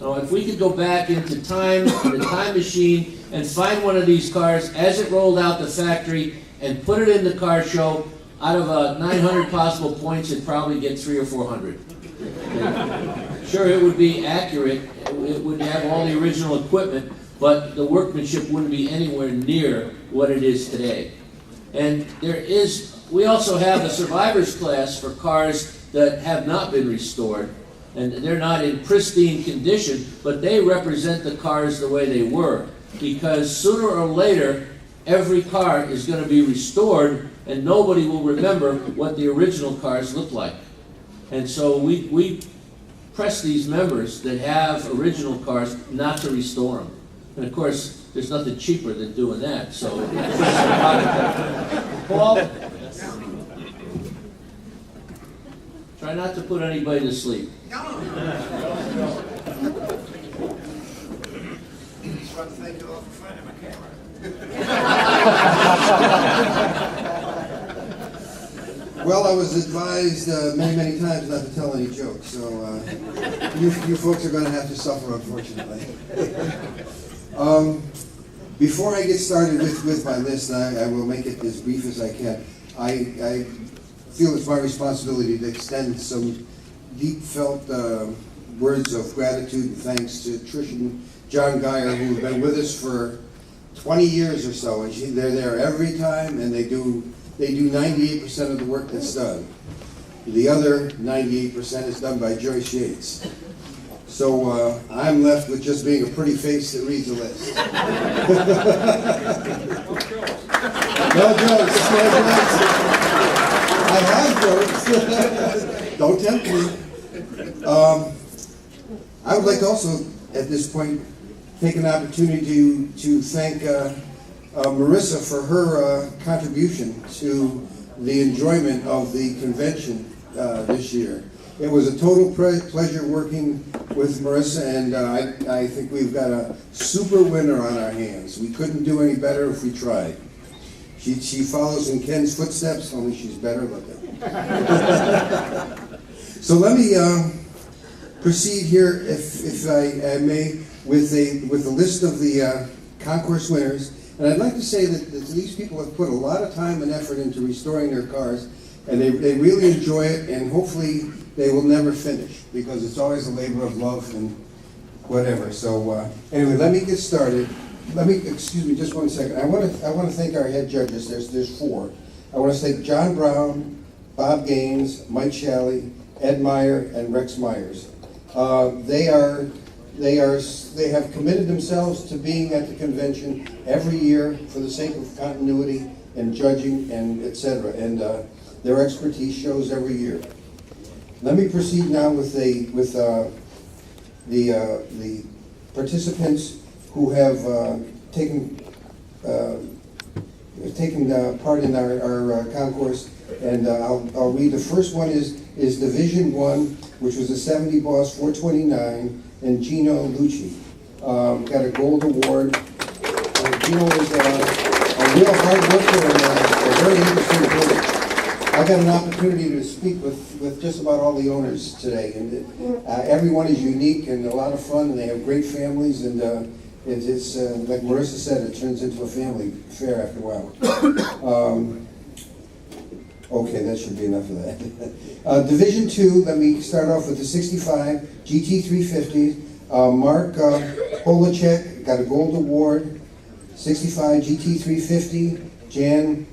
Now, if we could go back into time, in a time machine, and find one of these cars as it rolled out the factory and put it in the car show, out of 900 possible points, it'd probably get 300 or 400. And sure, it would be accurate, it would have all the original equipment, but the workmanship wouldn't be anywhere near what it is today. And we also have a survivors class for cars that have not been restored, and they're not in pristine condition, but they represent the cars the way they were, because sooner or later, every car is going to be restored, and nobody will remember what the original cars look like. And so we press these members that have original cars not to restore them. And of course, there's nothing cheaper than doing that. So, Paul, try not to put anybody to sleep. Just want to thank you all for finding my camera. Well, I was advised many times not to tell any jokes, so you folks are going to have to suffer, unfortunately. Before I get started with my list, I will make it as brief as I can. I feel it's my responsibility to extend some deep-felt words of gratitude and thanks to Trish and John Geyer, who have been with us for 20 years or so, and they're there every time, and they do 98% of the work that's done. The other 98% is done by Joyce Yates. So I'm left with just being a pretty face that reads the list. No jokes. I have jokes. Don't tempt me. I would like to also, at this point, take an opportunity to thank Marissa for her contribution to the enjoyment of the convention this year. It was a total pleasure working with Marissa, and I think we've got a super winner on our hands. We couldn't do any better if we tried. She follows in Ken's footsteps, only she's better looking. So let me proceed here, if I may, with a list of the concourse winners. And I'd like to say that these people have put a lot of time and effort into restoring their cars, and they really enjoy it, and hopefully they will never finish, because it's always a labor of love and whatever. So anyway, let me get started. Excuse me just one second. I want to thank our head judges. There's four. I want to thank John Brown, Bob Gaines, Mike Shalley, Ed Meyer, and Rex Myers. They have committed themselves to being at the convention every year for the sake of continuity and judging and etc. And their expertise shows every year. Let me proceed now with the participants who have taken part in our concourse, and I'll read. The first one is Division 1, which was a 70 Boss 429, and Gino Lucci got a gold award. Gino is a real hard worker and a very interesting builder. I got an opportunity to speak with just about all the owners today, and everyone is unique and a lot of fun, and they have great families, and it's like Marissa said, it turns into a family fair after a while. Okay, that should be enough of that. Division 2, let me start off with the 65 GT350. Mark Polacek got a gold award. 65 GT350. Jan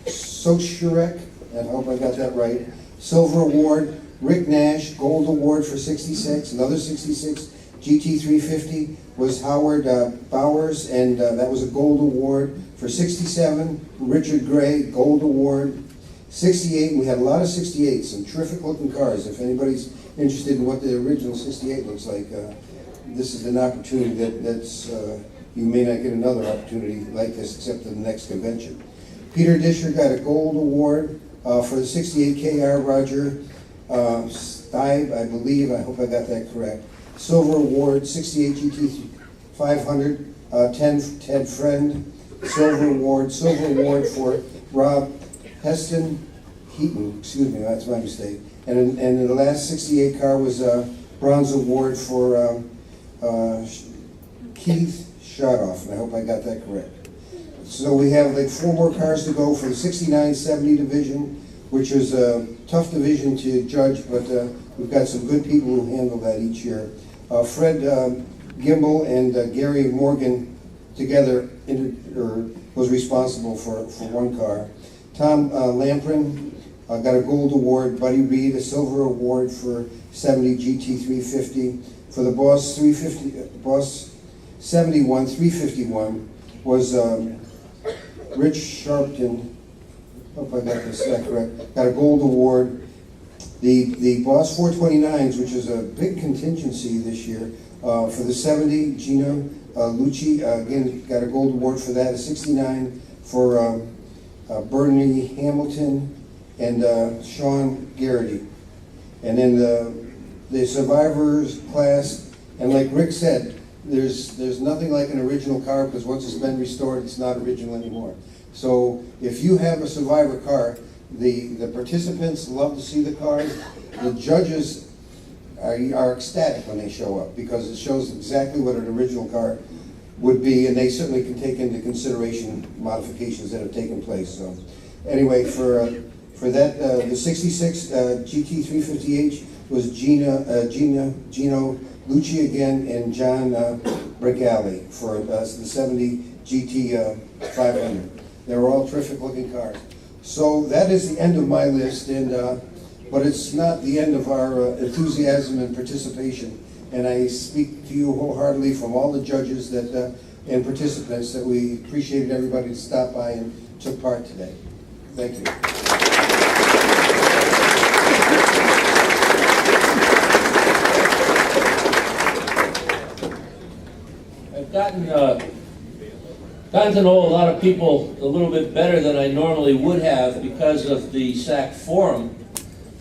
Sochurek, I hope I got that right. Silver award. Rick Nash, gold award for 66. Another 66 GT350 was Howard Bowers, and that was a gold award. For 67, Richard Gray, gold award. 68, we had a lot of 68s, some terrific looking cars. If anybody's interested in what the original 68 looks like, this is an opportunity that's you may not get another opportunity like this except in the next convention. Peter Disher got a gold award for the 68 KR. Roger Stibe, I believe, I hope I got that correct. Silver award, 68 GT 500, Ted Friend. Silver award for Rob Heston Heaton, excuse me, that's my mistake. And in the last 68 car was bronze award for Keith Shadoff, and I hope I got that correct. So we have like 4 more cars to go for the 69-70 division, which is a tough division to judge, but we've got some good people who handle that each year. Fred Gimbel and Gary Morgan together was responsible for 1 car. Tom Lamprin got a gold award. Buddy Reed a silver award for 70 GT350. For the Boss 71 351 was Rich Sharpton. Hope I got this correct. Got a gold award. The Boss 429s, which is a big contingency this year, for the 70, Gino Lucci, again, got a gold award for that. A 69 for Bernie Hamilton and Sean Garrity. And then the survivors class, and like Rick said, there's nothing like an original car, because once it's been restored, it's not original anymore. So if you have a survivor car, the participants love to see the cars. The judges are ecstatic when they show up, because it shows exactly what an original car would be, and they certainly can take into consideration modifications that have taken place. So anyway, for that, the 66 GT350H was Gino Lucci again, and John Bregali for the 70 GT500. They were all terrific looking cars. So that is the end of my list, and but it's not the end of our enthusiasm and participation. And I speak to you wholeheartedly from all the judges that and participants that we appreciated everybody that stopped by and took part today. Thank you. I've gotten to know a lot of people a little bit better than I normally would have because of the Saac Forum.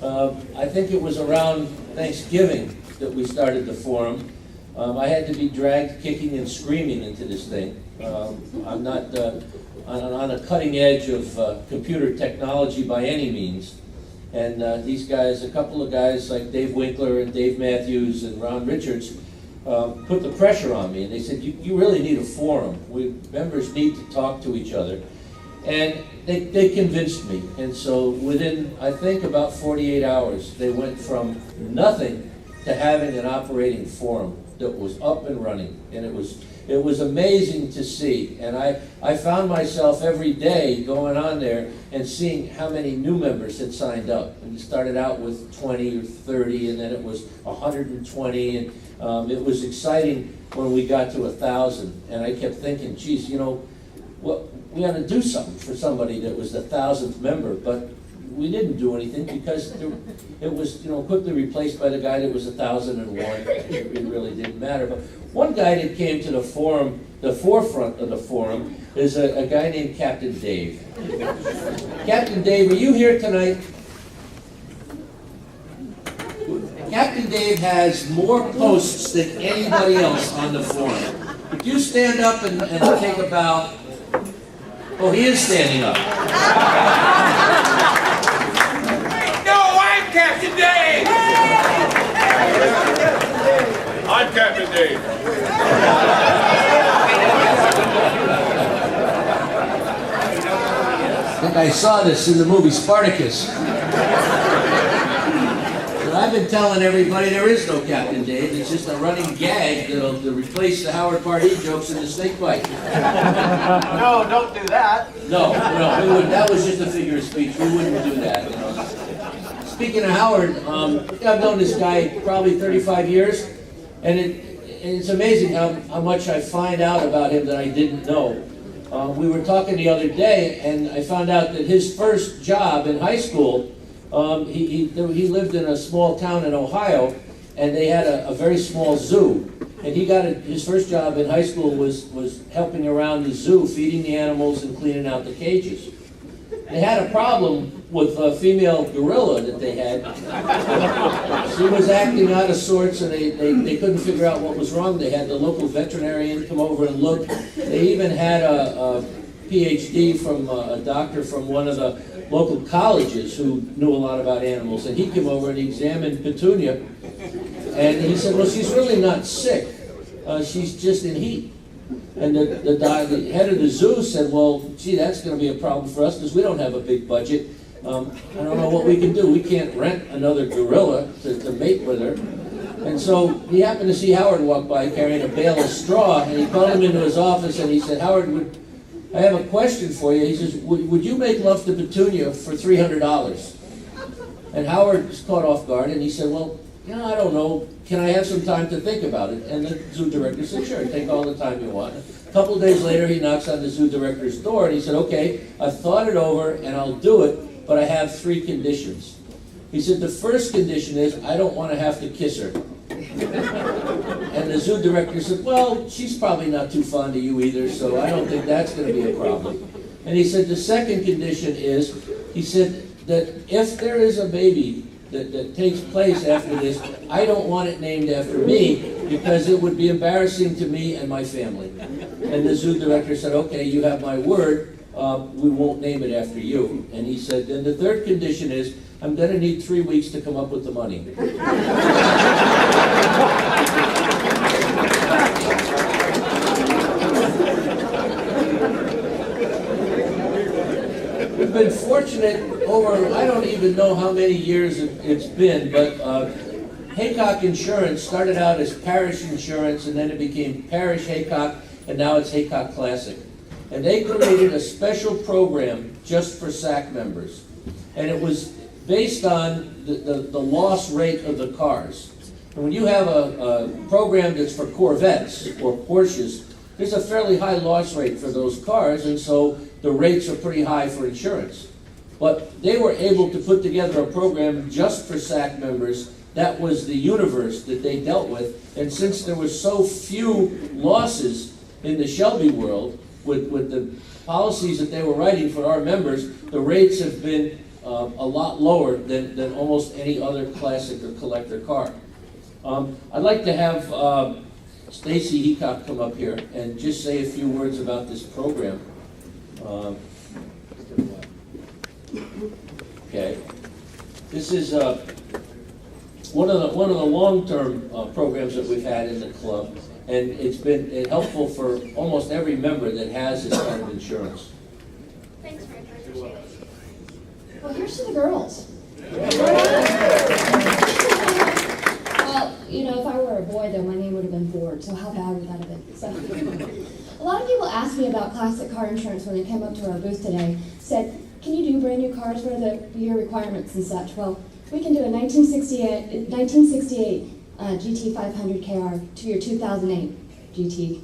I think it was around Thanksgiving that we started the forum. I had to be dragged kicking and screaming into this thing. I'm not on a cutting edge of computer technology by any means. And these guys, a couple of guys like Dave Winkler and Dave Matthews and Ron Richards, put the pressure on me, and they said, you really need a forum. Members need to talk to each other. And they convinced me. And so within, I think, about 48 hours, they went from nothing to having an operating forum that was up and running. And it was amazing to see. And I found myself every day going on there and seeing how many new members had signed up. And it started out with 20 or 30, and then it was 120, and it was exciting when we got to 1,000. And I kept thinking, geez, you know, we ought to do something for somebody that was the 1,000th member, but we didn't do anything because it was, you know, quickly replaced by the guy that was 1,001. It really didn't matter. But one guy that came to the forum, the forefront of the forum, is a guy named Captain Dave. Captain Dave, are you here tonight? Captain Dave has more posts than anybody else on the forum. If you stand up and take a bow. Oh, he is standing up. No, I'm Captain Dave! I'm Captain Dave. I think I saw this in the movie Spartacus. But I've been telling everybody there is no Captain Dave. It's just a running gag that'll replace the Howard Pardee jokes in the snake bite. No, don't do that. No, we wouldn't. That was just a figure of speech. We wouldn't do that. You know. Speaking of Howard, I've known this guy probably 35 years, and it's amazing how much I find out about him that I didn't know. We were talking the other day, and I found out that his first job in high school, he lived in a small town in Ohio, and they had a very small zoo. And he got his first job in high school was helping around the zoo, feeding the animals and cleaning out the cages. They had a problem with a female gorilla that they had. She was acting out of sorts, and they couldn't figure out what was wrong. They had the local veterinarian come over and look. They even had a PhD from a doctor from one of the local colleges who knew a lot about animals, and he came over and he examined Petunia, And he said, well, she's really not sick. She's just in heat. And the head of the zoo said, well, gee, that's going to be a problem for us because we don't have a big budget. I don't know what we can do. We can't rent another gorilla to mate with her. And so he happened to see Howard walk by carrying a bale of straw, and he called him into his office and he said, Howard, I have a question for you. He says, would you make love to Petunia for $300? And Howard was caught off guard and he said, well, I don't know. Can I have some time to think about it? And the zoo director said, sure, take all the time you want. A couple of days later, he knocks on the zoo director's door and he said, okay, I've thought it over and I'll do it, but I have 3 conditions. He said, the first condition is I don't want to have to kiss her. And the zoo director said, well, she's probably not too fond of you either, so I don't think that's going to be a problem. And he said, the second condition is, he said, that if there is a baby that takes place after this, I don't want it named after me because it would be embarrassing to me and my family. And the zoo director said, okay, you have my word, we won't name it after you. And he said, then the third condition is, I'm going to need 3 weeks to come up with the money. We've been fortunate over, I don't even know how many years it's been, but Haycock Insurance started out as Parish Insurance, and then it became Parish Haycock, and now it's Haycock Classic. And they created a special program just for Saac members. And it was based on the loss rate of the cars. And when you have a program that's for Corvettes or Porsches, there's a fairly high loss rate for those cars, and so the rates are pretty high for insurance. But they were able to put together a program just for Saac members. That was the universe that they dealt with. And since there were so few losses in the Shelby world, with the policies that they were writing for our members, the rates have been a lot lower than almost any other classic or collector car. I'd like to have Stacy Heacock come up here and just say a few words about this program. Okay, this is one of the long-term programs that we've had in the club, and it's been helpful for almost every member that has this kind of insurance. Thanks, Rick. I appreciate it. Well, here's to the girls. Well, if I were a boy, though, my name would have been Ford, so how bad would that have been? So, a lot of people asked me about classic car insurance when they came up to our booth today. Said, can you do brand new cars? What are the year requirements and such? Well, we can do a 1968 GT 500 KR to your 2008 GT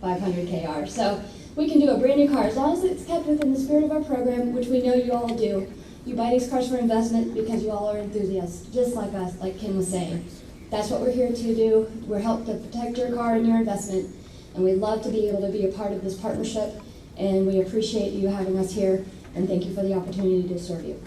500 KR. So we can do a brand new car as long as it's kept within the spirit of our program, which we know you all do. You buy these cars for investment because you all are enthusiasts, just like us, like Ken was saying. That's what we're here to do. We're helping to protect your car and your investment, and we'd love to be able to be a part of this partnership, and we appreciate you having us here, and thank you for the opportunity to serve you.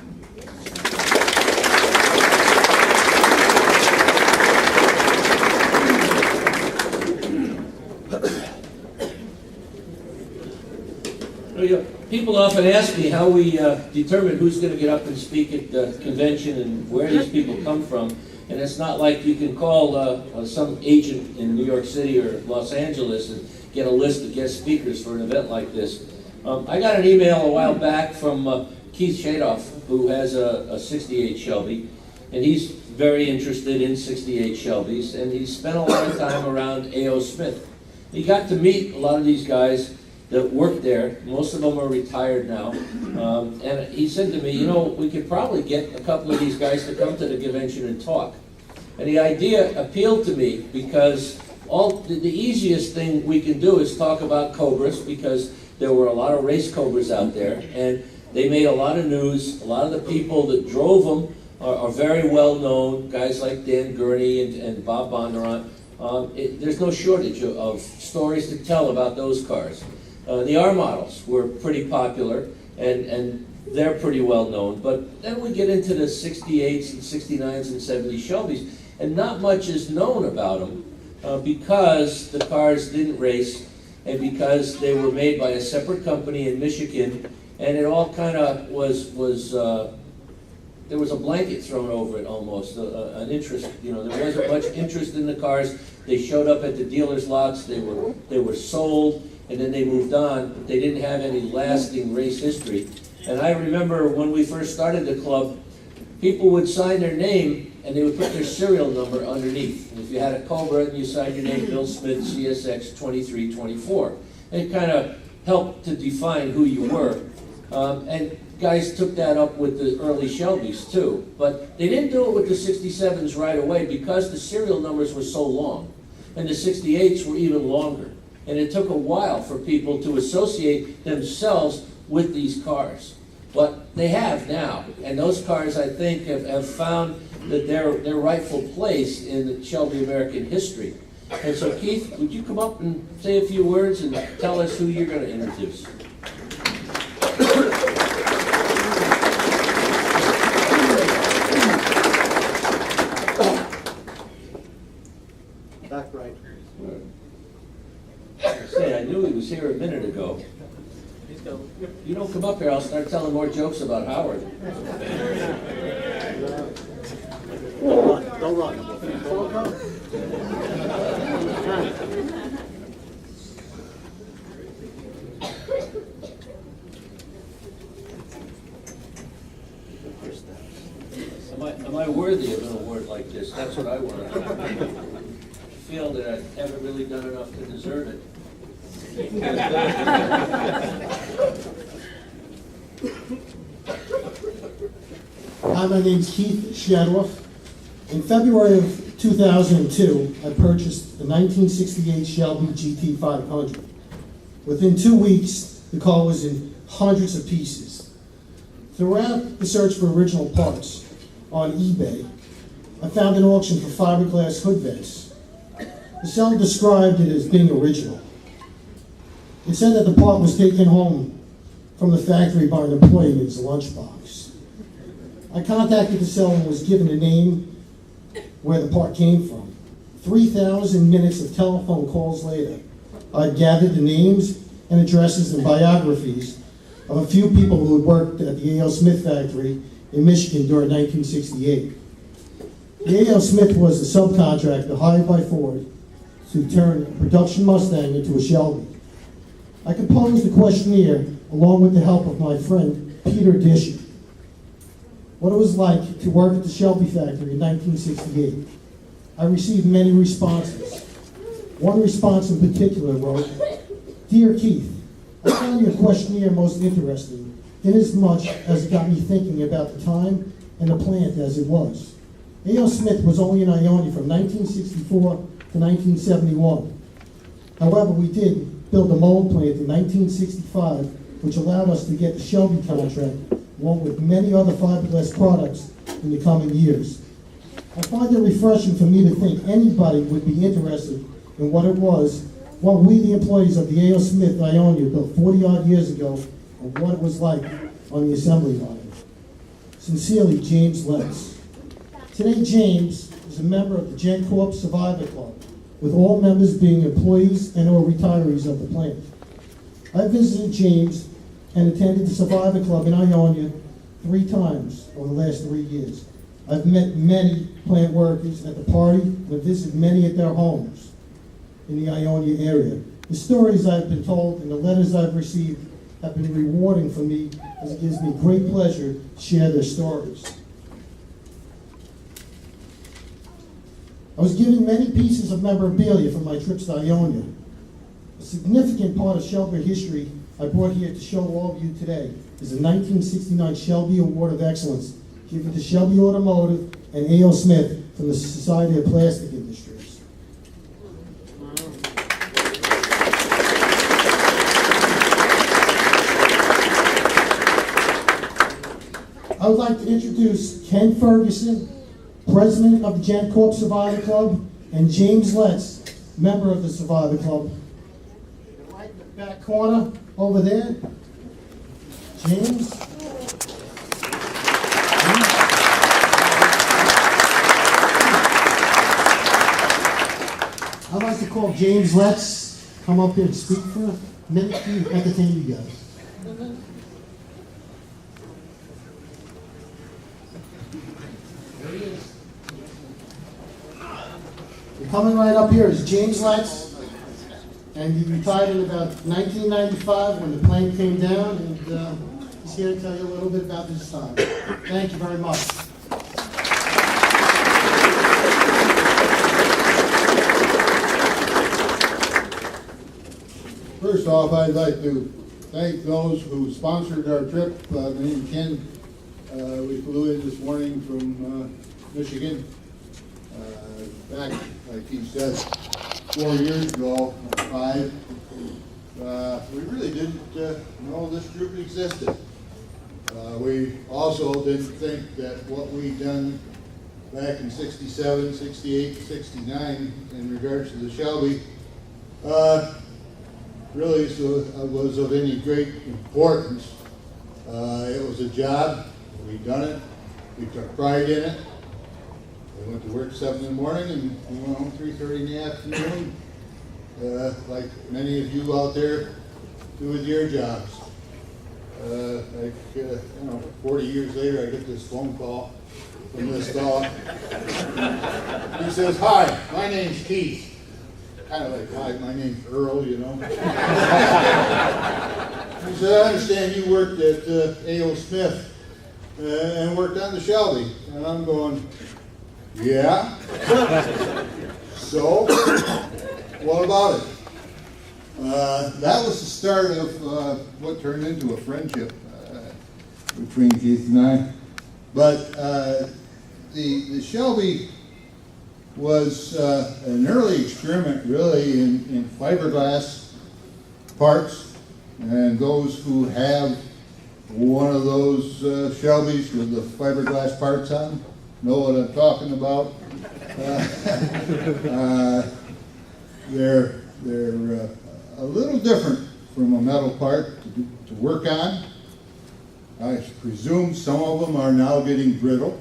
People often ask me how we determine who's going to get up and speak at the convention and where these people come from. And it's not like you can call some agent in New York City or Los Angeles and get a list of guest speakers for an event like this. I got an email a while back from Keith Shadoff, who has a 68 Shelby, and he's very interested in 68 Shelbys, and he spent a lot of time around A.O. Smith. He got to meet a lot of these guys that work there. Most of them are retired now. And he said to me, we could probably get a couple of these guys to come to the convention and talk. And the idea appealed to me because the easiest thing we can do is talk about Cobras, because there were a lot of race Cobras out there, and they made a lot of news. A lot of the people that drove them are very well known, guys like Dan Gurney and Bob Bondurant. There's no shortage of stories to tell about those cars. The R models were pretty popular, and they're pretty well known. But then we get into the 68s and 69s and 70 Shelbys, and not much is known about them because the cars didn't race, and because they were made by a separate company in Michigan, and it all kind of was there was a blanket thrown over it almost, an interest, you know, there wasn't much interest in the cars. They showed up at the dealer's lots, they were sold, and then they moved on, but they didn't have any lasting race history. And I remember when we first started the club, people would sign their name and they would put their serial number underneath. And if you had a Cobra, and you signed your name, Bill Smith, CSX 2324. It kind of helped to define who you were. And guys took that up with the early Shelbys too. But they didn't do it with the 67s right away because the serial numbers were so long. And the 68s were even longer. And it took a while for people to associate themselves with these cars. But they have now. And those cars, I think, have found that their rightful place in the Shelby American history. And so, Keith, would you come up and say a few words and tell us who you're going to introduce? Back right. I knew he was here a minute ago. You don't come up here, I'll start telling more jokes about Howard. Don't run. Am I worthy of an award like this? That's what I want to know. I feel that I haven't really done enough to deserve it. Hi, my name's Keith Shadoff. In February of 2002, I purchased the 1968 Shelby GT 500. Within 2 weeks, the car was in hundreds of pieces. Throughout the search for original parts on eBay, I found an auction for fiberglass hood vents. The seller described it as being original. It said that the part was taken home from the factory by an employee in his lunchbox. I contacted the seller and was given a name where the part came from. 3,000 minutes of telephone calls later, I gathered the names and addresses and biographies of a few people who had worked at the A.L. Smith factory in Michigan during 1968. The A.L. Smith was a subcontractor hired by Ford to turn a production Mustang into a Shelby. I composed a questionnaire along with the help of my friend Peter Disher. What it was like to work at the Shelby factory in 1968. I received many responses. One response in particular wrote, "Dear Keith, I found your questionnaire most interesting, inasmuch as it got me thinking about the time and the plant as it was. A.L. Smith was only in Ionia from 1964 to 1971. However, we did build a mold plant in 1965, which allowed us to get the Shelby contract, along with many other fiberglass products in the coming years. I find it refreshing for me to think anybody would be interested in what it was, what we, the employees of the A.L. Smith Ionia, built 40-odd years ago, and what it was like on the assembly line. Sincerely, James Letts." Today, James is a member of the Gen Corp Survivor Club, with all members being employees and or retirees of the plant. I visited James and attended the Survivor Club in Ionia 3 times over the last 3 years. I've met many plant workers at the party and have visited many at their homes in the Ionia area. The stories I've been told and the letters I've received have been rewarding for me, as it gives me great pleasure to share their stories. I was given many pieces of memorabilia from my trips to Ionia. A significant part of Shelby history I brought here to show all of you today is the 1969 Shelby Award of Excellence given to Shelby Automotive and A.L. Smith from the Society of Plastic Industries. I would like to introduce Ken Ferguson, President of the Gen Corp Survivor Club, and James Letts, member of the Survivor Club. Right in the back corner over there, James. I'd like to call James Letts, come up here and speak for a minute to entertain you guys. Coming right up here is James Letts, and he retired in about 1995 when the plane came down, and he's here to tell you a little bit about his time. Thank you very much. First off, I'd like to thank those who sponsored our trip. Me and Ken, we flew in this morning from Michigan. Back, like he said, 4 years ago, or 5. We really didn't know this group existed. We also didn't think that what we'd done back in 67, 68, 69 in regards to the Shelby really was of any great importance. It was a job. We'd done it. We took pride in it. We went to work 7 in the morning and we went home 3:30 in the afternoon, like many of you out there do with your jobs. 40 years later, I get this phone call from this dog. He says, "Hi, my name's Keith." Kind of like, "Hi, my name's Earl," you know. He said, "I understand you worked at A.O. Smith and worked on the Shelby." And I'm going, "Yeah? So, what about it?" That was the start of what turned into a friendship between Keith and I. But the Shelby was an early experiment, really, in fiberglass parts. And those who have one of those Shelbys with the fiberglass parts on know what I'm talking about. They're a little different from a metal part to work on. I presume some of them are now getting brittle.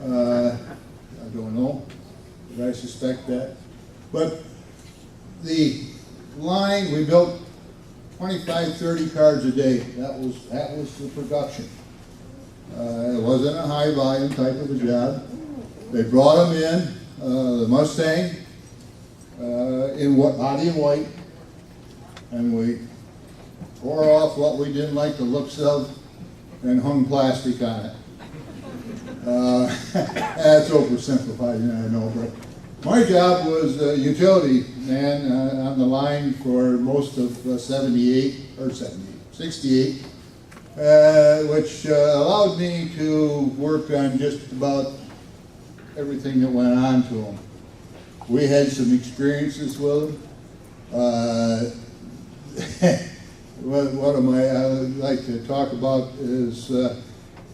I don't know, but I suspect that. But the line, we built 25, 30 cars a day. That was the production. It wasn't a high volume type of a job. They brought them in, the Mustang, in body in white, and we tore off what we didn't like the looks of and hung plastic on it. That's oversimplified, I know, but my job was a utility man on the line for most of 68, which allowed me to work on just about everything that went on to them. We had some experiences with them. One of my I like to talk about is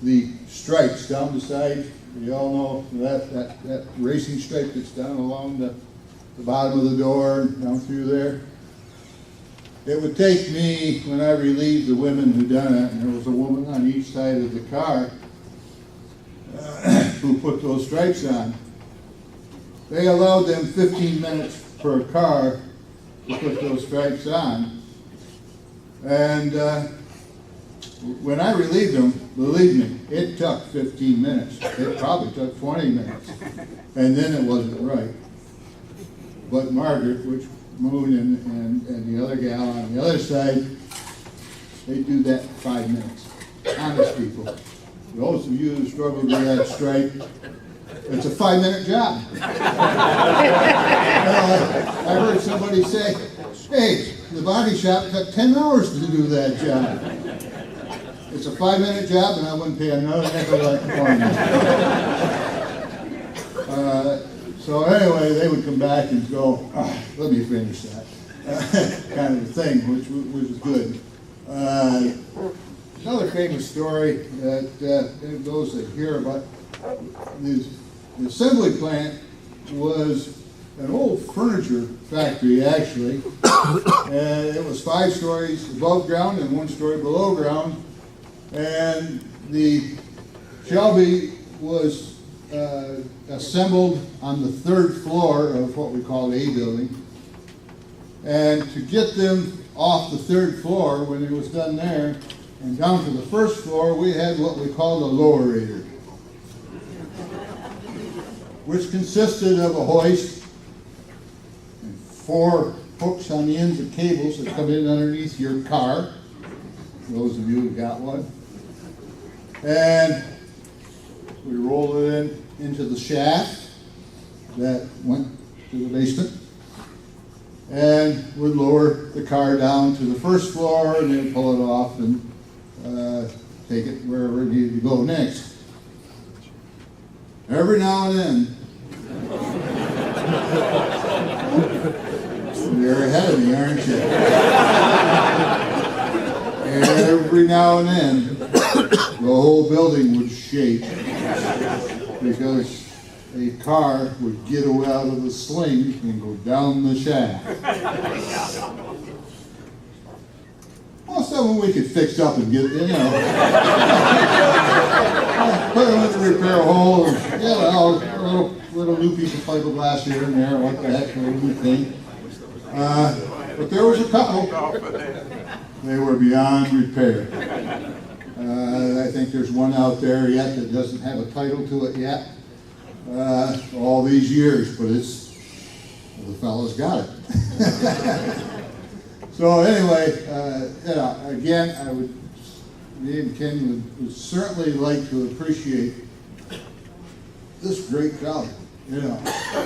the stripes down the side. You all know that racing stripe that's down along the bottom of the door and down through there. It would take me, when I relieved the women who done it, and there was a woman on each side of the car who put those stripes on. They allowed them 15 minutes per car to put those stripes on. And when I relieved them, believe me, it took 15 minutes. It probably took 20 minutes. And then it wasn't right. But Margaret, which Moon and the other gal on the other side, they do that in 5 minutes. Honest people. Those of you who struggle with that stripe, it's a 5-minute job. I heard somebody say, "Hey, the body shop took 10 hours to do that job." It's a 5-minute job, and I wouldn't pay another nickel like one. So anyway, they would come back and go, "Let me finish that," kind of a thing, which was good. Another famous story that those that hear about the assembly plant was an old furniture factory, actually. And it was 5 stories above ground and 1 story below ground. And the Shelby was assembled on the 3rd floor of what we call A building. And to get them off the 3rd floor, when it was done there, and down to the 1st floor, we had what we called a lowerator, which consisted of a hoist and 4 hooks on the ends of cables that come in underneath your car, those of you who got one. And we rolled it into the shaft that went to the basement, and would lower the car down to the first floor and then pull it off and take it wherever it needed to go next. Every now and then, you're ahead of me, aren't you? Every now and then, the whole building would shake because a car would get out of the sling and go down the shaft. Most of them we could fix up and get, put them in the repair hole, and, a little new piece of fiberglass here and there, what the heck, a little new thing. But there was a couple, they were beyond repair. I think there's one out there yet that doesn't have a title to it yet. All these years, but the fellow's got it. So anyway, again, me and Ken would certainly like to appreciate this great crowd.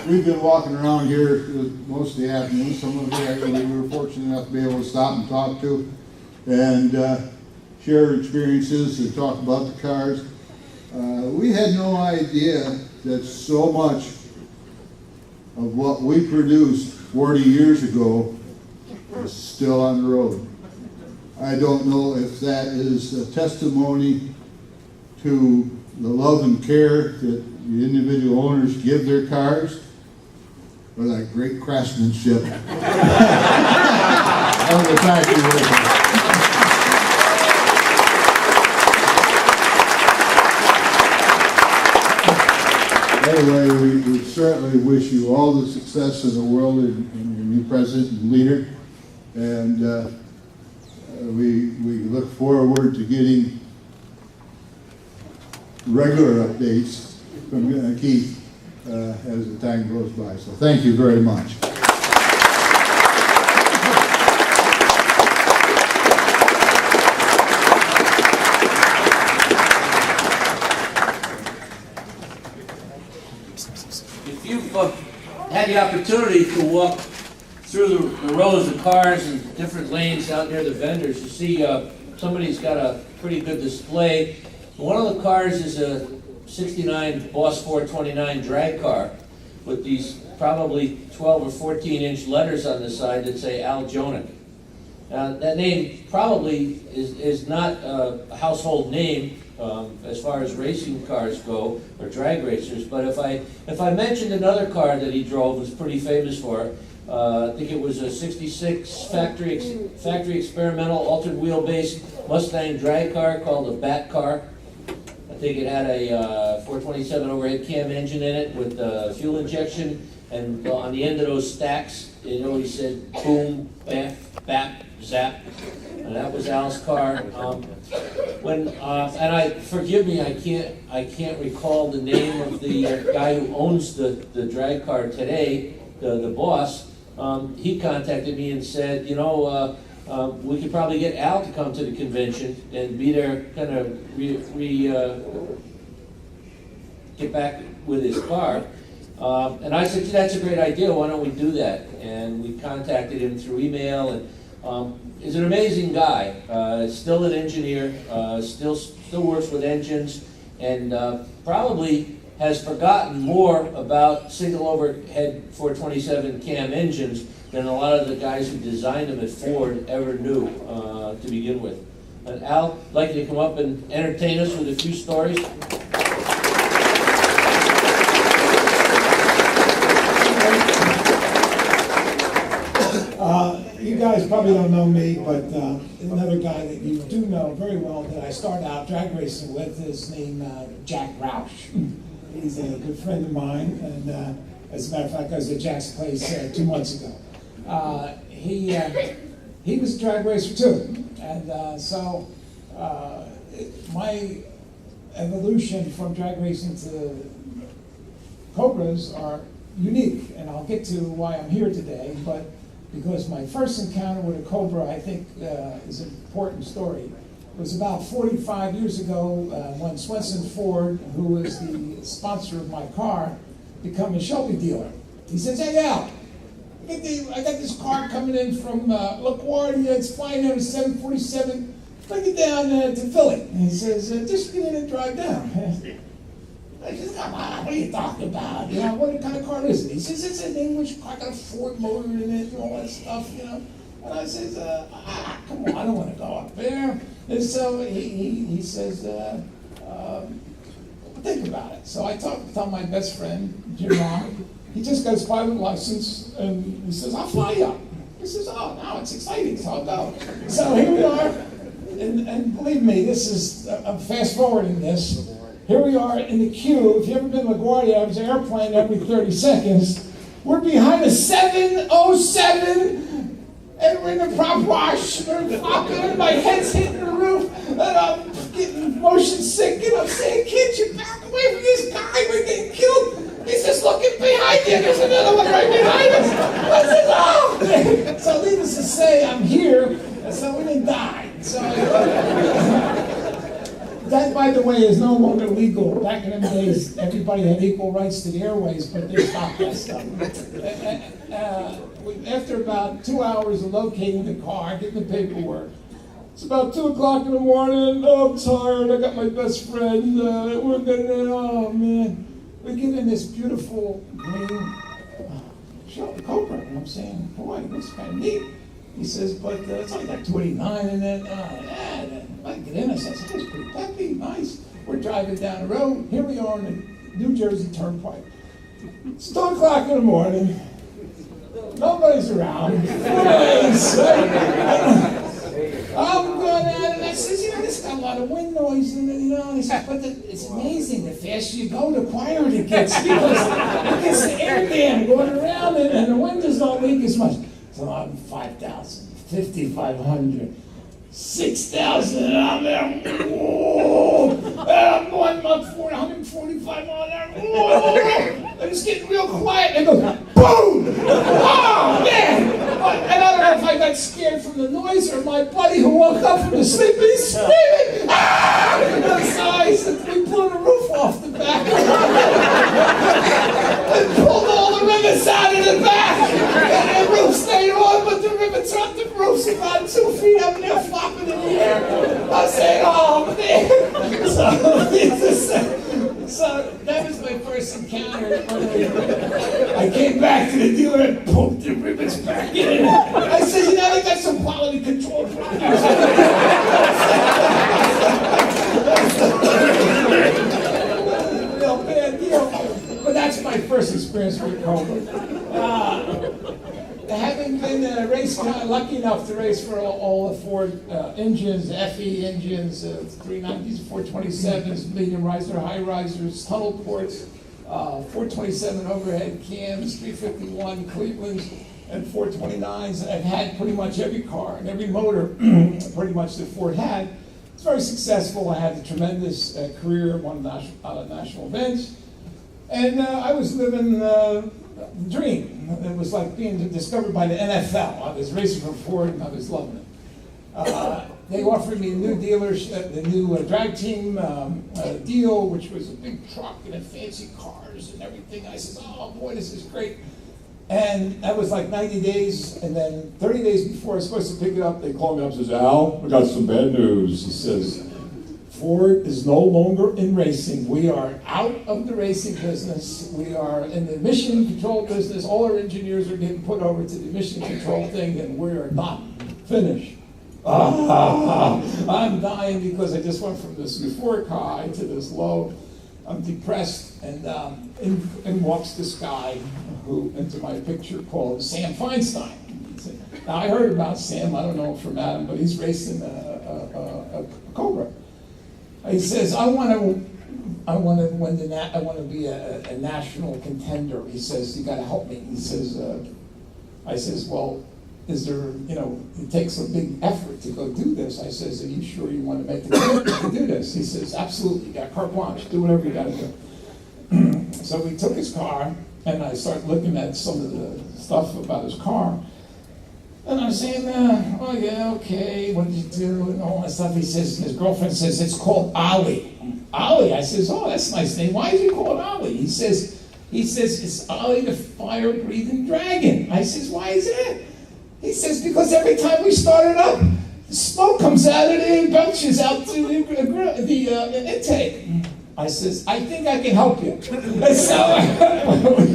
We've been walking around here most of the afternoon. Some of you we were fortunate enough to be able to stop and talk to, and share experiences and talk about the cars. We had no idea that so much of what we produced 40 years ago is still on the road. I don't know if that is a testimony to the love and care that the individual owners give their cars, or that great craftsmanship of the factory workers. Anyway, we certainly wish you all the success in the world and your new president and leader. And we look forward to getting regular updates from Keith as the time goes by. So thank you very much. If you've had the opportunity to walk through the rows of cars and different lanes out near the vendors, you see somebody's got a pretty good display. One of the cars is a 69 Boss 429 drag car with these probably 12 or 14-inch letters on the side that say Al Jonick. That name probably is not a household name as far as racing cars go, or drag racers, but if I mentioned another car that he drove, was pretty famous for, I think it was a 66 factory experimental altered wheelbase Mustang drag car called a Bat car. I think it had a 427 overhead cam engine in it with fuel injection, and on the end of those stacks, it always said boom, bap, bap, zap, and that was Al's car. Forgive me, I can't recall the name of the guy who owns the drag car today, the boss. He contacted me and said, we could probably get Al to come to the convention and be there, kind of get back with his car. And I said, that's a great idea, why don't we do that? And we contacted him through email, and he's an amazing guy, still an engineer, still works with engines, and probably has forgotten more about single overhead 427 cam engines than a lot of the guys who designed them at Ford ever knew to begin with. And Al, I'd like you to come up and entertain us with a few stories. You guys probably don't know me, but another guy that you do know very well that I started out drag racing with is named Jack Roush. He's a good friend of mine, and as a matter of fact, I was at Jack's place 2 months ago. He was a drag racer too, and so my evolution from drag racing to Cobras are unique, and I'll get to why I'm here today, but because my first encounter with a Cobra, I think, is an important story. It was about 45 years ago when Swenson Ford, who was the sponsor of my car, became a Shelby dealer. He says, "Hey, Al, I got this car coming in from LaGuardia. It's flying out of 747. Bring it down to Philly." And he says, "Just get in and drive down." I said, "Come on, what are you talking about? You know, what kind of car is it?" He says, "It's an English car, got a Ford motor in it and all that stuff, you know." And I says, "Come on, I don't want to go up there." And so he says, "Think about it." So I tell my best friend, Jim Ron. He just got his pilot license, and he says, "I'll fly you up." He says, "Oh, now it's exciting, so I'll go." So here we are, and believe me, this is, I'm fast forwarding this. Here we are in the queue. If you've ever been to LaGuardia, there's an airplane every 30 seconds. We're behind a 707, and we're in the prop wash. We're flopping, my head's hitting the roof, and I'm getting motion sick, and I'm saying, "Kids, you back away from this guy, we're getting killed." He's just looking behind you. There's another one right behind us. I said, "Oh!" So needless to say, I'm here, and so we didn't die. So that, by the way, is no longer legal. Back in the days, everybody had equal rights to the airways, but they stopped that stuff. After about 2 hours of locating the car, getting the paperwork, it's about 2 o'clock in the morning. "Oh, I'm tired. I got my best friend. We're gonna, oh man." We get in this beautiful green Cobra, and I'm saying, "Boy, it looks kind of neat." He says, "But it's only got 289 in it. I get in." I said, "That'd be nice." We're driving down the road. Here we are on the New Jersey Turnpike. It's 2 o'clock in the morning. Nobody's around. I'm going at it. I says, "You know, this got a lot of wind noise in it, you know." And he says, "But it's amazing. The faster you go, the quieter it gets, because it gets the air dam going around it, and the windows don't leak as much." So I'm 5,000, 5,500, 6,000, and I'm there. Whoa! And I'm going about 145 miles an hour. Whoa! And it's getting real quiet. And it goes, boom! Oh, man! And I don't know if I got scared from the noise or my buddy who woke up from the sleep and he's screaming. Ah! And so I said, we pulled the roof off the back. And pulled all the rivets out of the back. And the roof stayed on, but the rivets on the roof's about 2 feet up there flopping in the air. I said, "Oh, man." So that was my first encounter. I came back to the dealer and pulled the rivets back in. I said, "You know, they got some quality control problems." Real bad deal. But that's my first experience with Cobra. Having been lucky enough to race for all the Ford engines, FE engines, 390s, 427s, medium riser, high risers, tunnel ports, 427 overhead cams, 351 Clevelands, and 429s. I've had pretty much every car and every motor pretty much that Ford had. It's very successful. I had a tremendous career, won national events, and I was living the dream. It was like being discovered by the NFL. I was racing for Ford, and I was loving it. They offered me a new dealership, the new drag team deal, which was a big truck and fancy cars and everything. I said, "Oh boy, this is great." And that was like 90 days, and then 30 days before I was supposed to pick it up, they called me up and says, "Al, I got some bad news." He says, "Ford is no longer in racing. We are out of the racing business. We are in the emission control business. All our engineers are getting put over to the emission control thing, and we are not finished." I'm dying because I just went from this euphoric high to this low. I'm depressed, and in walks this guy who, into my picture, called Sam Feinstein. Now, I heard about Sam. I don't know from Adam, but he's racing a Cobra. He says, I want to be a national contender." He says, "You got to help me." He says, I says, "Well, is there, it takes a big effort to go do this." I says, "Are you sure you want to make the commitment to do this?" He says, "Absolutely, you got carte blanche, do whatever you got to do." So we took his car, And I started looking at some of the stuff about his car. And I'm saying, oh yeah, okay, what did you do? And all that stuff. He says, his girlfriend says, it's called Ollie. Ollie? I says, oh, that's a nice name. Why did you call it Ollie? He says, it's Ollie the fire-breathing dragon. I says, why is that? He says, because every time we start it up, smoke comes out of it and belches out to the intake. I says, I think I can help you. And so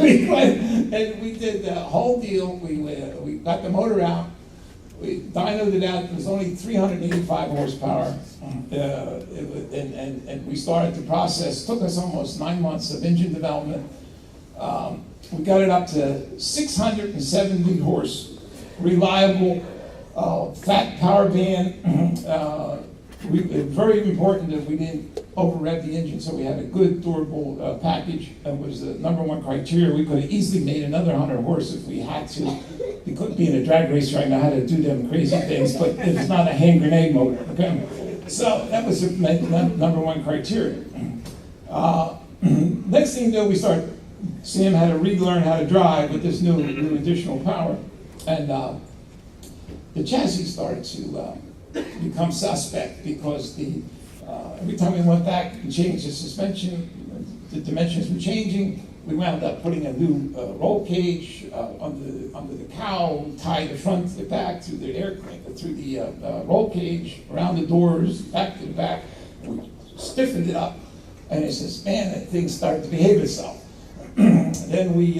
we went and we did the whole deal. We got the motor out. We dynoed it out. It was only 385 horsepower. And we started the process. It took us almost 9 months of engine development. We got it up to 670 horse, reliable, fat power band. Very important that we didn't over-rev the engine, so we had a good, durable package. That was the #1 criteria. We could have easily made another 100 horse if we had to. We couldn't be in a drag racer. I know how to do them crazy things, but it's not a hand grenade motor. Okay, so that was the #1 criteria. Next thing you know, Sam had to relearn how to drive with this new additional power, and the chassis started to become suspect because every time we went back and changed the suspension, the dimensions were changing. We wound up putting a new roll cage under the cowl, tied the front to the back through the roll cage, around the doors, back to the back. We stiffened it up, and it says, man, that thing started to behave itself. Then we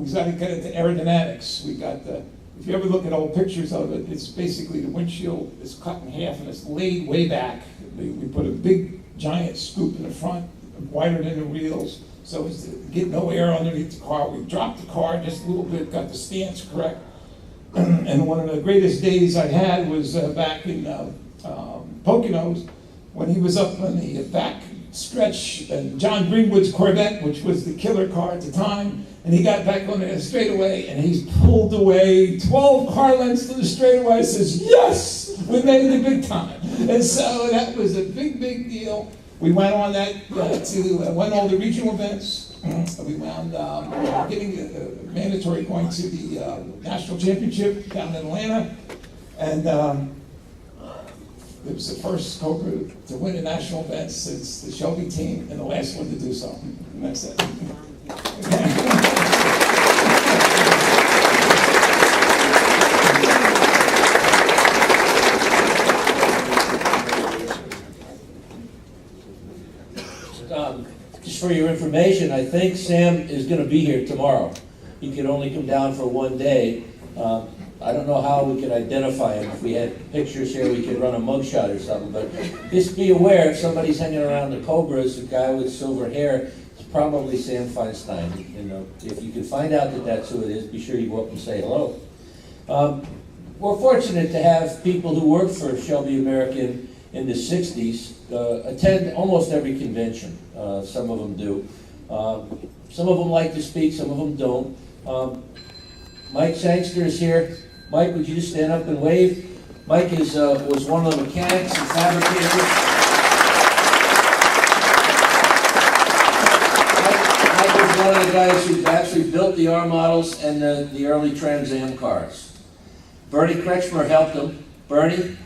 started to get into aerodynamics. We got if you ever look at old pictures of it, it's basically the windshield is cut in half and it's laid way back. We put a big giant scoop in the front, wider than the wheels, so as to get no air underneath the car. We dropped the car just a little bit, got the stance correct. And one of the greatest days I had was back in Poconos, when he was up on the back stretch, John Greenwood's Corvette, which was the killer car at the time, and he got back on the straightaway, and he's pulled away 12 car lengths to the straightaway. Says, yes, we made it big time. And so that was a big, big deal. We went on that went all the regional events. We wound getting mandatory going to the national championship down in Atlanta, and it was the first Cobra to win a national event since the Shelby team, and the last one to do so. And that's it. Just for your information, I think Sam is going to be here tomorrow. He could only come down for one day. I don't know how we could identify him. If we had pictures here, we could run a mugshot or something. But just be aware, if somebody's hanging around the Cobras, a guy with silver hair, it's probably Sam Feinstein. You know, if you can find out that that's who it is, be sure you go up and say hello. We're fortunate to have people who worked for Shelby American in the 60s attend almost every convention. Some of them do. Some of them like to speak, some of them don't. Mike Sangster is here. Mike, would you just stand up and wave? Mike was one of the mechanics and fabricators. Mike was one of the guys who actually built the R models and the early Trans Am cars. Bernie Kretschmer helped him. Bernie?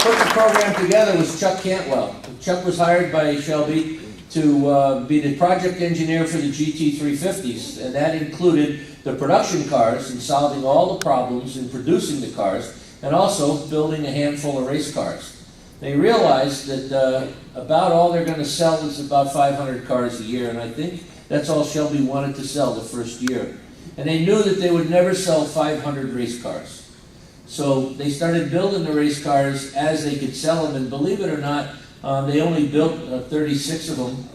Put the program together was Chuck Cantwell. Chuck was hired by Shelby to be the project engineer for the GT350s, and that included the production cars and solving all the problems in producing the cars, and also building a handful of race cars. They realized that about all they're going to sell is about 500 cars a year, and I think that's all Shelby wanted to sell the first year. And they knew that they would never sell 500 race cars. So they started building the race cars as they could sell them, and believe it or not, they only built 36 of them,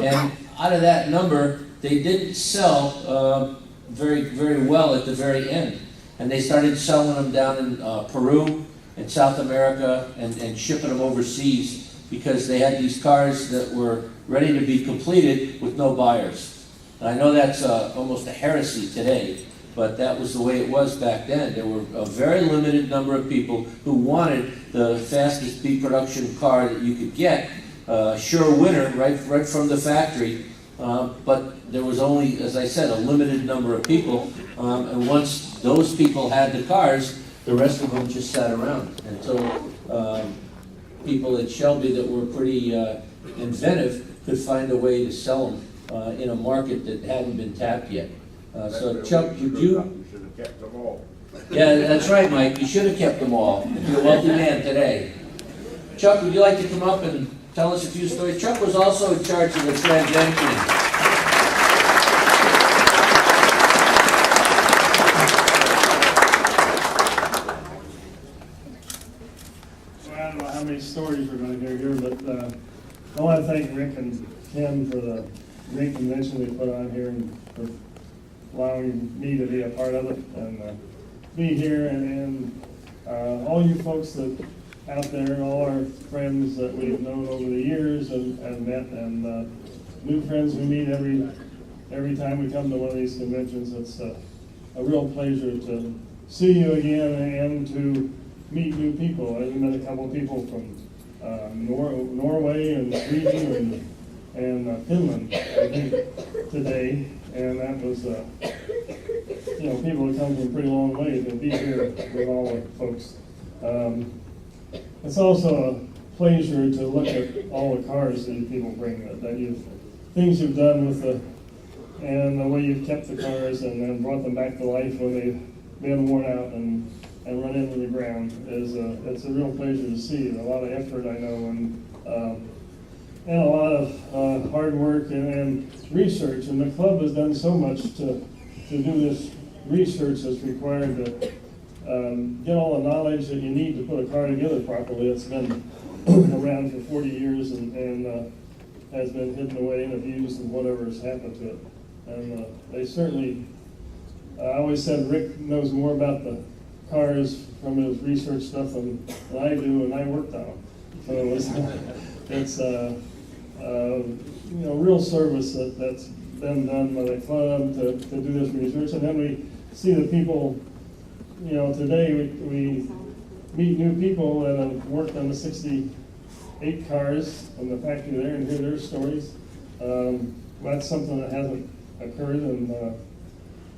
and out of that number, they didn't sell very, very well at the very end. And they started selling them down in Peru and South America and shipping them overseas because they had these cars that were ready to be completed with no buyers. And I know that's almost a heresy today, but that was the way it was back then. There were a very limited number of people who wanted the fastest beat production car that you could get, sure winner, right from the factory. But there was only, as I said, a limited number of people, and once those people had the cars, the rest of them just sat around until people at Shelby that were pretty inventive could find a way to sell them in a market that hadn't been tapped yet. So Chuck, would you? You should have kept them all. Yeah, that's right, Mike. You should have kept them all. You're a wealthy man today. Chuck, would you like to come up and tell us a few stories? Chuck was also in charge of the Trans Am team. I don't know how many stories we're going to hear here, but I want to thank Rick and Ken for the great convention they put on here and for allowing me to be a part of it and be here. And all you folks that out there, all our friends that we've known over the years and met, and new friends we meet every time we come to one of these conventions. It's a real pleasure to see you again and to meet new people. I met a couple of people from Norway and Sweden and Finland, I think, today, and that was, people that come from a pretty long way to be here with all the folks. It's also a pleasure to look at all the cars that you people bring, things you've done with and the way you've kept the cars and then brought them back to life when they've been worn out and run into the ground. It's a real pleasure to see. A lot of effort, I know, and a lot of hard work and research. And the club has done so much to do this research that's required to get all the knowledge that you need to put a car together properly. It's been around for 40 years and has been hidden away and abused and whatever has happened to it. And they certainly, I always said Rick knows more about the cars from his research stuff than I do, and I worked on them. So it's real service that's been done by the club to do this research. And then we see the people, today we meet new people that have worked on the 68 cars in the factory there and hear their stories. That's something that hasn't occurred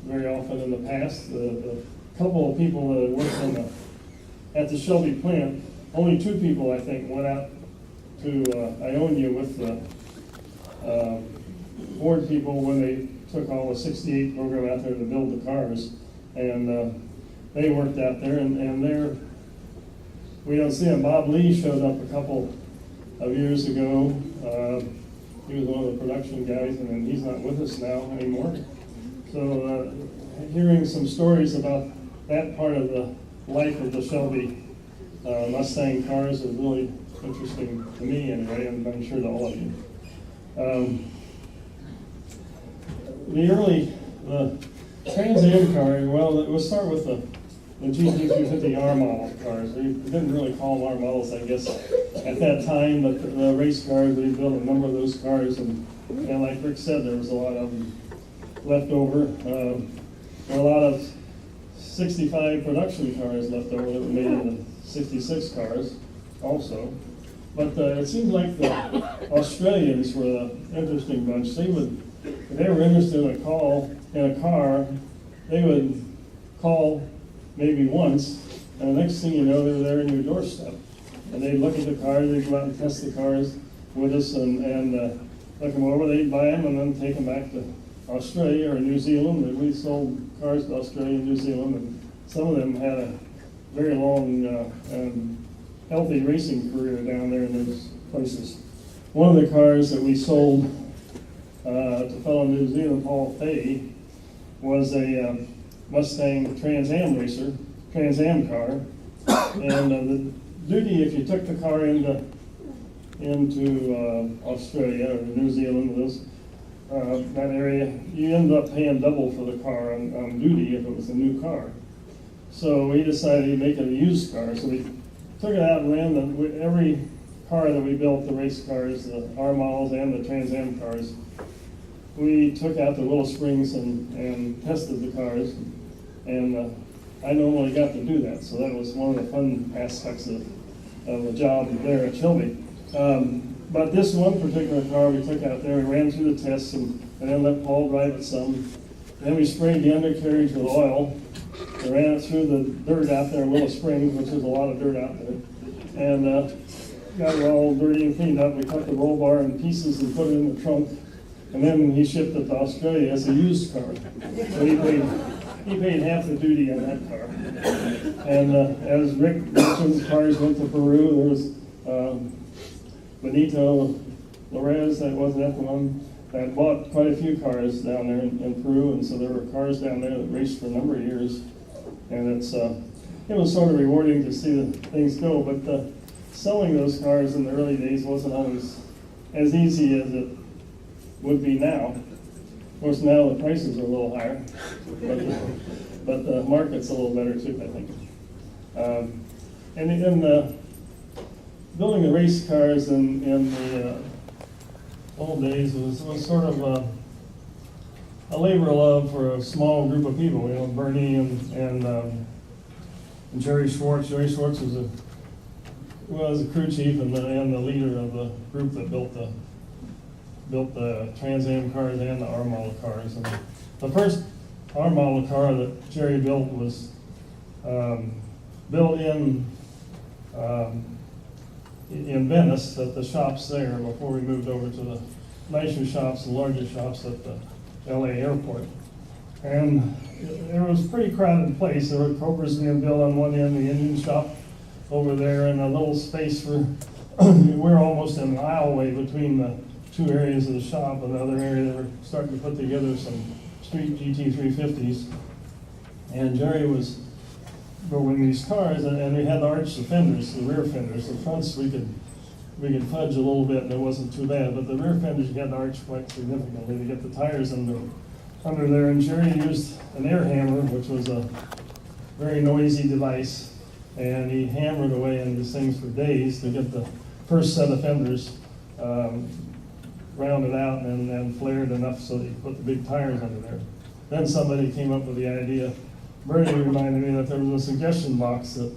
very often in the past. The couple of people that worked at the Shelby plant, only 2 people, I think, went out to Ionia with the board people when they took all the 68 program out there to build the cars. And they worked out there, and we don't see him. Bob Lee showed up a couple of years ago. He was one of the production guys, and he's not with us now anymore. So hearing some stories about that part of the life of the Shelby Mustang cars is really interesting to me anyway, and I'm sure to all of you. The Trans Am car, well, we'll start with the GT350R model cars. We didn't really call them R models, I guess, at that time, but the race cars, we built a number of those cars, and like Rick said, there was a lot of them left over. There were a lot of 65 production cars left over that were made into 66 cars also. But it seems like the Australians were an interesting bunch. If they were interested in a car, they would call maybe once, and the next thing you know, they were there in your doorstep. And they'd look at the cars, they'd go out and test the cars with us and look them over, they'd buy them and then take them back to Australia or New Zealand. And we sold cars to Australia and New Zealand, and some of them had a very long and healthy racing career down there in those places. One of the cars that we sold to a fellow in New Zealand, Paul Fay, was a Mustang Trans Am racer, Trans Am car. And the duty, if you took the car into Australia or New Zealand, that area, you ended up paying double for the car on duty if it was a new car. So we decided to make it a used car. So we took it out and ran every car that we built, the race cars, the R models and the Trans Am cars. We took out the Willow Springs and tested the cars. And I normally got to do that, so that was one of the fun aspects of the job there at Shelby. But this one particular car we took out there, we ran through the tests and then let Paul drive it some. Then we sprayed the undercarriage with oil. We ran it through the dirt out there in Willow Springs, which is a lot of dirt out there. And got it all dirty and cleaned up. We cut the roll bar in pieces and put it in the trunk. And then he shipped it to Australia as a used car. So he paid half the duty on that car. And as Rick mentioned, cars went to Peru. There was Benito Lorez, that wasn't that the one, that bought quite a few cars down there in Peru, and so there were cars down there that raced for a number of years. And it was sort of rewarding to see the things go, but selling those cars in the early days wasn't always as easy as it would be now. Of course, now the prices are a little higher, but the market's a little better too, I think. And in building the race cars in the old days was sort of a labor of love for a small group of people. You know, Bernie and Jerry Schwartz. Jerry Schwartz was a crew chief and the leader of the group that built the Trans Am cars and the R model cars. And the first R model car that Jerry built was built in Venice at the shops there before we moved over to the nicer shops and larger shops at the LA airport. And it was a pretty crowded place. There were Cobras being built on one end, the engine shop over there, and a little space for, we're almost in an aisleway between the two areas of the shop. Another area they were starting to put together some street GT350s. And Jerry was building these cars, and we had the arched fenders, the rear fenders. The fronts we could fudge a little bit and it wasn't too bad, but the rear fenders you had to arch quite significantly to get the tires under there. And Jerry used an air hammer, which was a very noisy device, and he hammered away on these things for days to get the first set of fenders rounded out and then flared enough so that you could put the big tires under there. Then somebody came up with the idea. Bernie reminded me that there was a suggestion box that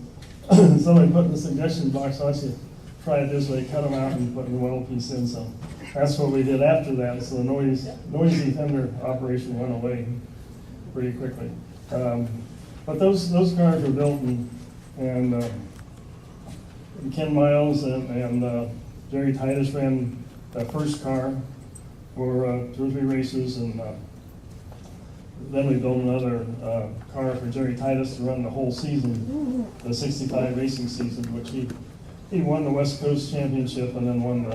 somebody put in the suggestion box, why don't you try it this way, cut them out and put the well piece in. So that's what we did after that. So the noisy fender operation went away pretty quickly. But those cars were built and Ken Miles and Jerry Titus ran that first car for 2 or 3 races, and then we built another car for Jerry Titus to run the whole season, the 65 racing season, which he won the West Coast Championship and then won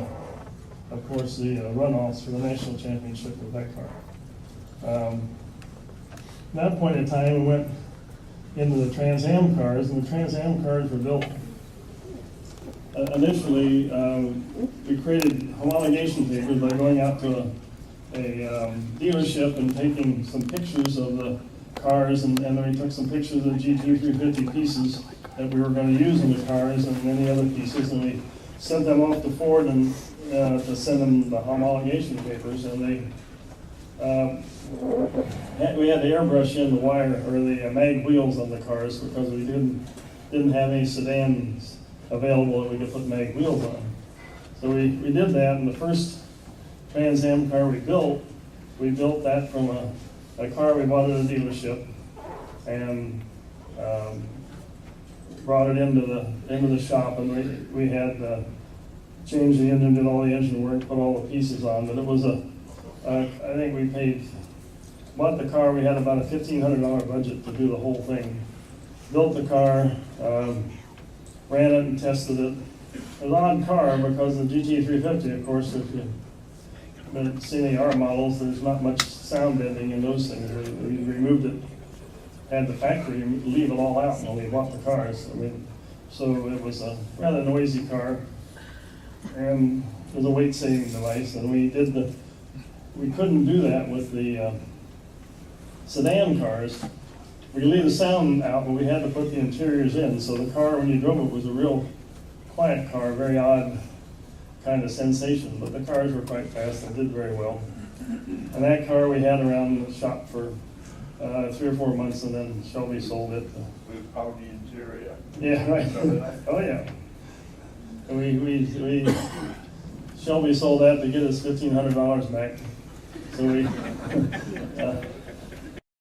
of course, the runoffs for the national championship with that car. At that point in time, we went into the Trans Am cars, and the Trans Am cars were built. Initially, we created homologation papers by going out to a dealership and taking some pictures of the cars, and then we took some pictures of the GT350 pieces that we were going to use in the cars and many other pieces, and we sent them off to Ford and to send them the homologation papers, and we had to airbrush in the wire or the mag wheels on the cars because we didn't have any sedans available that we could put mag wheels on. So we did that, and the first Trans Am car we built that from a car we bought at a dealership and brought it into the shop, and we had changed the engine, did all the engine work, put all the pieces on. But it was I think we bought the car, we had about a $1,500 budget to do the whole thing. Built the car, ran it and tested it. It was an odd car because the GT350, of course, if you've been seeing the R models, there's not much sound bending in those things. We removed it, had the factory leave it all out when we bought the cars. So it was a rather noisy car, and it was a weight-saving device. And we couldn't do that with the sedan cars. We could leave the sound out, but we had to put the interiors in. So the car, when you drove it, was a real quiet car, very odd kind of sensation. But the cars were quite fast and did very well. And that car we had around the shop for 3 or 4 months, and then Shelby sold it. With Audi interior. Yeah, right. Oh, yeah. And we Shelby sold that to get us $1,500 back. So we,